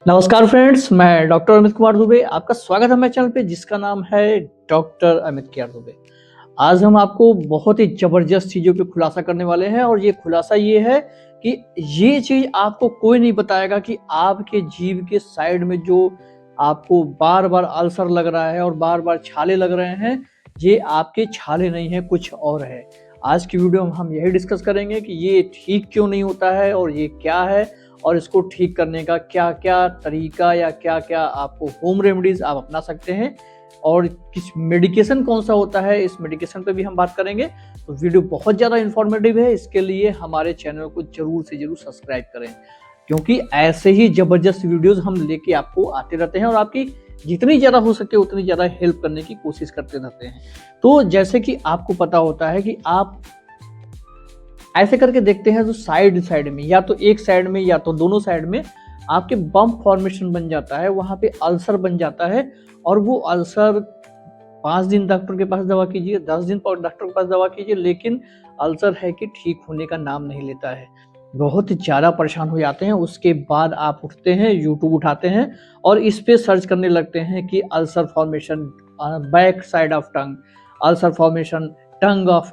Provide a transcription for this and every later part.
नमस्कार फ्रेंड्स, मैं डॉक्टर अमित कुमार दुबे। आपका स्वागत है मेरे चैनल पे जिसका नाम है डॉक्टर अमित कुमार दुबे। आज हम आपको बहुत ही ज़बरदस्त चीज़ों पे खुलासा करने वाले हैं और ये खुलासा ये है कि ये चीज़ आपको कोई नहीं बताएगा कि आपके जीभ के साइड में जो आपको बार-बार अल्सर लग रहा है और बार-बार छाले लग रहे हैं, ये आपके छाले नहीं है, कुछ और है। आज की वीडियो में हम यही डिस्कस करेंगे कि ये ठीक क्यों नहीं होता है और ये क्या है और इसको ठीक करने का क्या-क्या तरीका या क्या-क्या आपको होम रेमेडीज़ आप अपना सकते हैं और किस मेडिकेशन कौन-सा होता है, इस मेडिकेशन पे भी हम बात करेंगे। तो वीडियो बहुत ज़्यादा इन्फॉर्मेटिव है, इसके लिए हमारे चैनल को ज़रूर से ज़रूर सब्सक्राइब करें, क्योंकि ऐसे ही ज़बरदस्त वीडियोज़ हम लेके आपको आते रहते हैं और आपकी जितनी ज़्यादा हो सके उतनी ज़्यादा हेल्प करने की कोशिश करते रहते हैं। तो जैसे कि आपको पता होता है कि आप ऐसे करके देखते हैं तो साइड में या तो एक साइड में या तो दोनों साइड में आपके बम्प फॉर्मेशन बन जाता है, वहाँ पे अल्सर बन जाता है और वो अल्सर 5 दिन डॉक्टर के पास दवा कीजिए, 10 दिन पर डॉक्टर के पास दवा कीजिए, लेकिन अल्सर है कि ठीक होने का नाम नहीं लेता है। बहुत ज़्यादा परेशान हो जाते हैं, उसके बाद आप उठते हैं, यूट्यूब उठाते हैं और इस पे सर्च करने लगते हैं कि ulcer formation back side of tongue, ulcer formation tongue of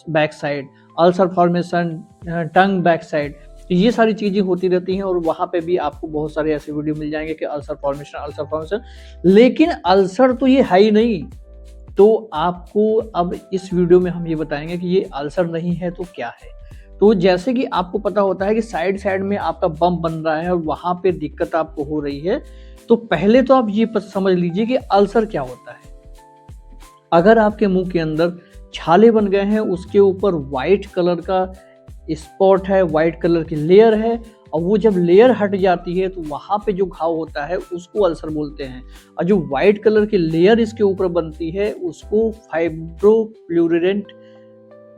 back side, ulcer formation tongue back side. ये सारी चीज़ें होती रहती हैं और वहाँ पे भी आपको बहुत सारे ऐसे वीडियो मिल जाएंगे कि अल्सर फॉर्मेशन, लेकिन अल्सर तो ये है ही नहीं। तो आपको अब इस वीडियो में हम ये बताएंगे कि ये अल्सर नहीं है तो क्या है। तो जैसे कि आपको पता होता है कि साइड में आपका बम्प बन रहा है और वहाँ पे दिक्कत आपको हो रही है, तो पहले तो आप ये समझ लीजिए कि अल्सर क्या होता है। अगर आपके मुंह के अंदर छाले बन गए हैं, उसके ऊपर वाइट कलर का स्पॉट है, वाइट कलर की लेयर है और वो जब लेयर हट जाती है तो वहाँ पे जो घाव होता है उसको अल्सर बोलते हैं। और जो वाइट कलर की लेयर इसके ऊपर बनती है उसको फाइब्रोप्लूरेंट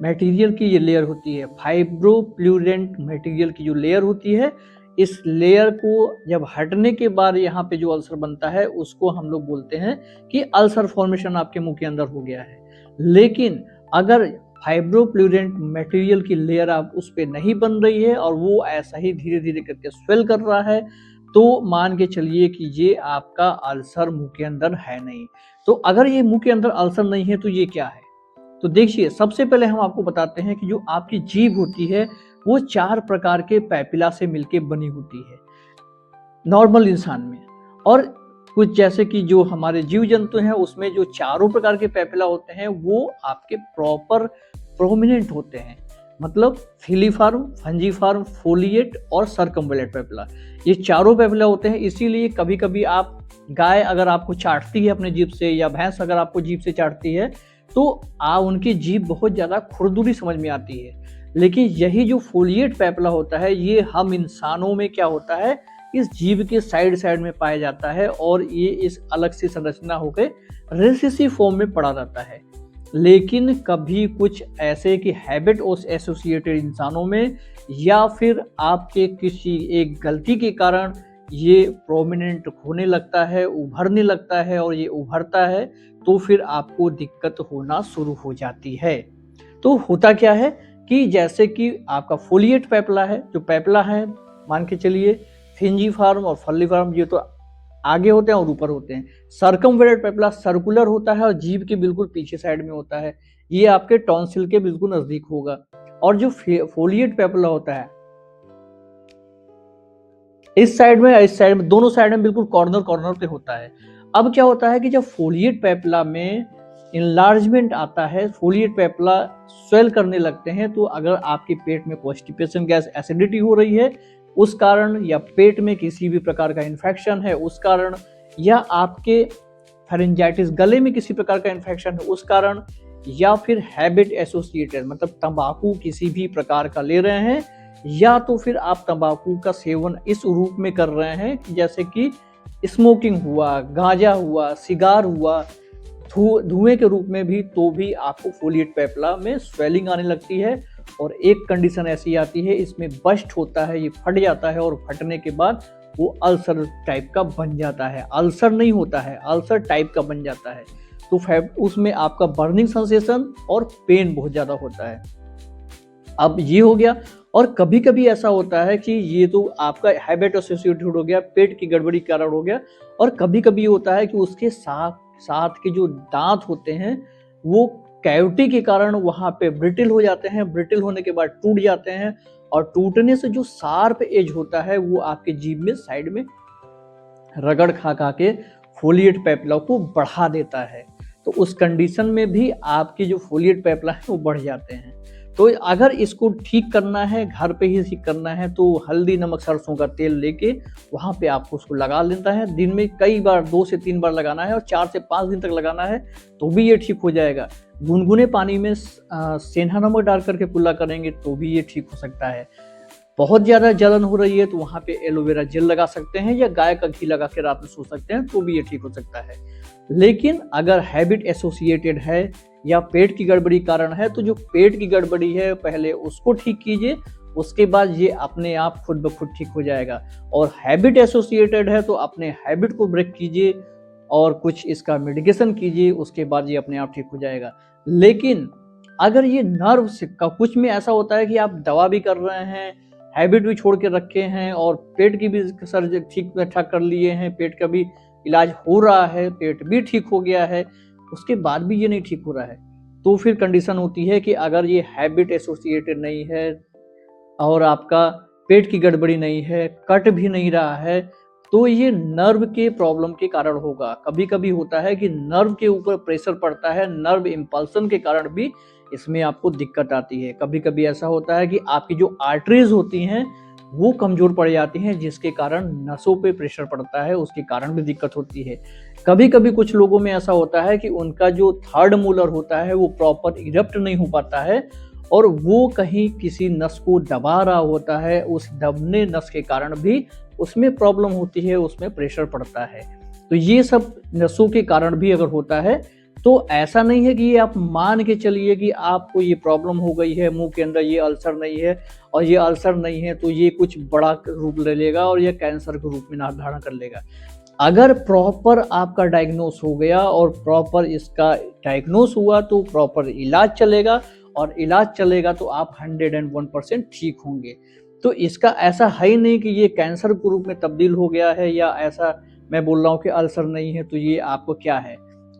मटेरियल की ये लेयर होती है। फाइब्रोप्लूरेंट मटेरियल की जो लेयर होती है, इस लेयर को जब हटने के बाद यहाँ पे जो अल्सर बनता है उसको हम लोग बोलते हैं कि अल्सर फॉर्मेशन आपके मुंह के अंदर हो गया है। लेकिन अगर फाइब्रोप्लूरेंट मटेरियल की लेयर आप उस पे नहीं बन रही है और वो ऐसा ही धीरे धीरे करके स्वेल कर रहा है, तो मान के चलिए कि ये आपका अल्सर मुंह के अंदर है नहीं। तो अगर ये मुंह के अंदर अल्सर नहीं है तो ये क्या है? तो देखिए, सबसे पहले हम आपको बताते हैं कि जो आपकी जीभ होती है वो 4 प्रकार के पैपिला से मिलके बनी होती है नॉर्मल इंसान में। और कुछ जैसे कि जो हमारे जीव जंतु हैं उसमें जो चारों प्रकार के पैपिला होते हैं वो आपके प्रॉपर प्रोमिनेंट होते हैं, मतलब फिलीफॉर्म, फंजीफॉर्म, फोलिएट और सर्कमवेलेंट पैपिला। ये चारों पैपिला होते हैं, इसीलिए कभी कभी आप गाय अगर आपको चाटती है अपने जीभ से या भैंस अगर आपको जीभ से चाटती है तो उनकी जीभ बहुत ज़्यादा खुरदुरी समझ में आती है। लेकिन यही जो फोलिएट पैपिला होता है ये हम इंसानों में क्या होता है, इस जीभ के साइड में पाया जाता है और ये इस अलग से संरचना होकर रेसेसिव फॉर्म में पड़ा रहता है। लेकिन कभी कुछ ऐसे कि हैबिट एसोसिएटेड इंसानों में या फिर आपके किसी एक गलती के कारण ये प्रोमिनेंट होने लगता है, उभरने लगता है और ये उभरता है तो फिर आपको दिक्कत होना शुरू हो जाती है। तो होता क्या है कि जैसे कि आपका फोलिएट पैपिला है, जो पैपिला है मान के चलिए फिंजीफॉर्म और फल्लीफॉर्म, ये तो आगे होते हैं और ऊपर होते हैं। सर्कमवेलेंट पैपिला सर्कुलर होता है और जीभ के बिल्कुल पीछे साइड में होता है, ये आपके टॉन्सिल के बिल्कुल नजदीक होगा। और जो फोलिएट पैपिला होता है इस साइड में दोनों साइड में बिल्कुल कॉर्नर पे होता है। अब क्या होता है कि जब फोलिएट पैपिला में इनलार्जमेंट आता है, फोलिएट पैपिला स्वेल करने लगते हैं, तो अगर आपके पेट में कॉन्स्टिपेशन गैस, एसिडिटी हो रही है उस कारण, या पेट में किसी भी प्रकार का इन्फेक्शन है उस कारण, या आपके फेरेंजाइटिस गले में किसी प्रकार का इन्फेक्शन है उस कारण, या फिर हैबिट एसोसिएटेड मतलब तंबाकू किसी भी प्रकार का ले रहे हैं, या तो फिर आप तंबाकू का सेवन इस रूप में कर रहे हैं कि जैसे कि स्मोकिंग हुआ, गांजा हुआ, सिगार हुआ, धुएं के रूप में भी, तो भी आपको फोलिएट पैपिला में स्वेलिंग आने लगती है। और एक कंडीशन ऐसी आती है इसमें बस्ट होता है, ये फट जाता है और फटने के बाद वो अल्सर टाइप का बन जाता है। अल्सर नहीं होता है, अल्सर टाइप का बन जाता है। तो उसमें आपका बर्निंग सेंसेशन और पेन बहुत ज़्यादा होता है। अब ये हो गया और कभी-कभी ऐसा होता है कि ये तो आपका हैबिट एसोसिएटेड हो गया, पेट की गड़बड़ी के कारण हो गया, और कभी-कभी होता है कि उसके साथ साथ के जो दाँत होते हैं, वो कैविटी के कारण वहाँ पे ब्रिटल हो जाते हैं, ब्रिटल होने के बाद टूट जाते हैं, और टूटने से जो शार्प एज होता है, वो आपके जीभ में साइड में रगड़ खा के फोलिएट पेपिला को बढ़ा देता है। तो उस कंडीशन में भी आपकी जो फोलिएट पेपिला है वो बढ़ जाते हैं। तो अगर इसको ठीक करना है, घर पे ही ठीक करना है, तो हल्दी, नमक, सरसों का तेल लेके वहाँ पे आपको उसको लगा लेना है। दिन में कई बार 2 से 3 बार लगाना है और 4 से 5 दिन तक लगाना है, तो भी ये ठीक हो जाएगा। गुनगुने पानी में सेंधा नमक डाल करके कुल्ला करेंगे तो भी ये ठीक हो सकता है। बहुत ज़्यादा जलन हो रही है तो वहाँ पे एलोवेरा जेल लगा सकते हैं, या गाय का घी लगा के रात में सो सकते हैं, तो भी ये ठीक हो सकता है। लेकिन अगर हैबिट एसोसिएटेड है या पेट की गड़बड़ी कारण है, तो जो पेट की गड़बड़ी है पहले उसको ठीक कीजिए, उसके बाद ये अपने आप खुद ब खुद ठीक हो जाएगा। और हैबिट एसोसिएटेड है तो अपने हैबिट को ब्रेक कीजिए और कुछ इसका मेडिकेशन कीजिए, उसके बाद ये अपने आप ठीक हो जाएगा। लेकिन अगर ये नर्व से कुछ में ऐसा होता है कि आप दवा भी कर रहे हैं, हैबिट भी छोड़ के रखे हैं, और पेट की भी सर्जरी ठीक ठाक कर लिए हैं, पेट का भी इलाज हो रहा है, पेट भी ठीक हो गया है, उसके बाद भी ये नहीं ठीक हो रहा है, तो फिर कंडीशन होती है कि अगर ये हैबिट एसोसिएटेड नहीं है और आपका पेट की गड़बड़ी नहीं है, कट भी नहीं रहा है, तो ये नर्व के प्रॉब्लम के कारण होगा। कभी-कभी होता है कि नर्व के ऊपर प्रेशर पड़ता है, नर्व इम्पल्सन के कारण भी इसमें आपको दिक्कत आती है। कभी-कभी ऐसा होता है कि आपकी जो आर्टरीज होती हैं, वो कमज़ोर पड़ जाती हैं, जिसके कारण नसों पे प्रेशर पड़ता है, उसके कारण भी दिक्कत होती है। कभी-कभी कुछ लोगों में ऐसा होता है कि उनका जो थर्ड मोलर होता है, वो प्रॉपर इरप्ट नहीं हो पाता है, और वो कहीं किसी नस को दबा रहा होता है, उस दबने नस के कारण भी उसमें प्रॉब्लम होती है, उसमें प्रेशर पड़ता है। तो ये सब नसों के कारण भी अगर होता है, तो ऐसा नहीं है कि ये आप मान के चलिए कि आपको ये प्रॉब्लम हो गई है, मुँह के अंदर ये अल्सर नहीं है, और ये अल्सर नहीं है तो ये कुछ बड़ा रूप ले लेगा और ये कैंसर के रूप में नाम धारण कर लेगा। अगर प्रॉपर आपका डायग्नोस हो गया और प्रॉपर इसका डायग्नोस हुआ, तो प्रॉपर इलाज चलेगा, और इलाज चलेगा तो आप 101% ठीक होंगे। तो इसका ऐसा है ही नहीं कि ये कैंसर के रूप में तब्दील हो गया है, या ऐसा मैं बोल रहा हूँ कि अल्सर नहीं है तो ये आपको क्या है।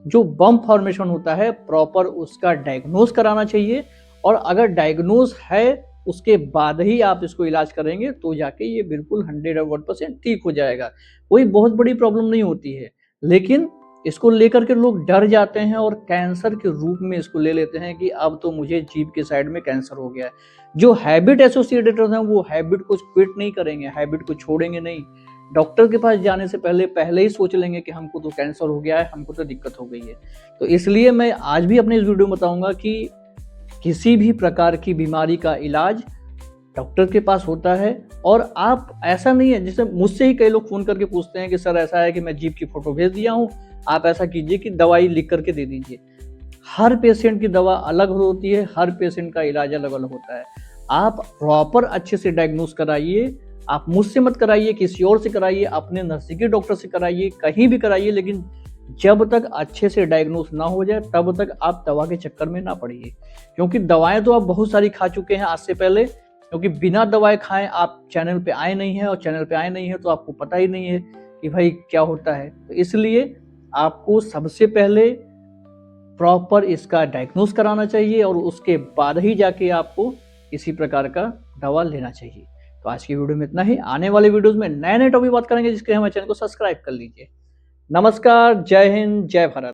जो बम्प फॉर्मेशन होता है, प्रॉपर उसका डायग्नोस कराना चाहिए, और अगर डायग्नोस है उसके बाद ही आप इसको इलाज करेंगे, तो जाके ये बिल्कुल 101% ठीक हो जाएगा। कोई बहुत बड़ी प्रॉब्लम नहीं होती है, लेकिन इसको लेकर के लोग डर जाते हैं और कैंसर के रूप में इसको ले लेते हैं कि अब तो मुझे जीभ के साइड में कैंसर हो गया है। जो हैबिट एसोसिएटेड हैं, वो हैबिट को क्विट नहीं करेंगे, हैबिट को छोड़ेंगे नहीं। डॉक्टर के पास जाने से पहले ही सोच लेंगे कि हमको तो कैंसर हो गया है, हमको तो दिक्कत हो गई है। तो इसलिए मैं आज भी अपने इस वीडियो में बताऊंगा कि किसी भी प्रकार की बीमारी का इलाज डॉक्टर के पास होता है, और आप ऐसा नहीं है, जैसे मुझसे ही कई लोग फ़ोन करके पूछते हैं कि सर ऐसा है कि मैं जीभ की फ़ोटो भेज दिया हूँ, आप ऐसा कीजिए कि दवाई लिख करके दे दीजिए। हर पेशेंट की दवा अलग होती है, हर पेशेंट का इलाज अलग-अलग होता है। आप प्रॉपर अच्छे से डायग्नोस कराइए, आप मुझसे मत कराइए, किसी और से कराइए, अपने नज़दीकी डॉक्टर से कराइए, कहीं भी कराइए, लेकिन जब तक अच्छे से डायग्नोस ना हो जाए, तब तक आप दवा के चक्कर में ना पड़िए। क्योंकि दवाएँ तो आप बहुत सारी खा चुके हैं आज से पहले, क्योंकि बिना दवाएँ खाए आप चैनल पे आए नहीं हैं, और चैनल पे आए नहीं हैं तो आपको पता ही नहीं है कि भाई क्या होता है। तो इसलिए आपको सबसे पहले प्रॉपर इसका डायग्नोस कराना चाहिए, और उसके बाद ही जाके आपको किसी प्रकार का दवा लेना चाहिए। तो आज की वीडियो में इतना ही। आने वाले वीडियोज़ में नए-नए टॉपिक बात करेंगे, जिसके लिए हमारे चैनल को सब्सक्राइब कर लीजिए। नमस्कार, जय हिंद, जय भारत।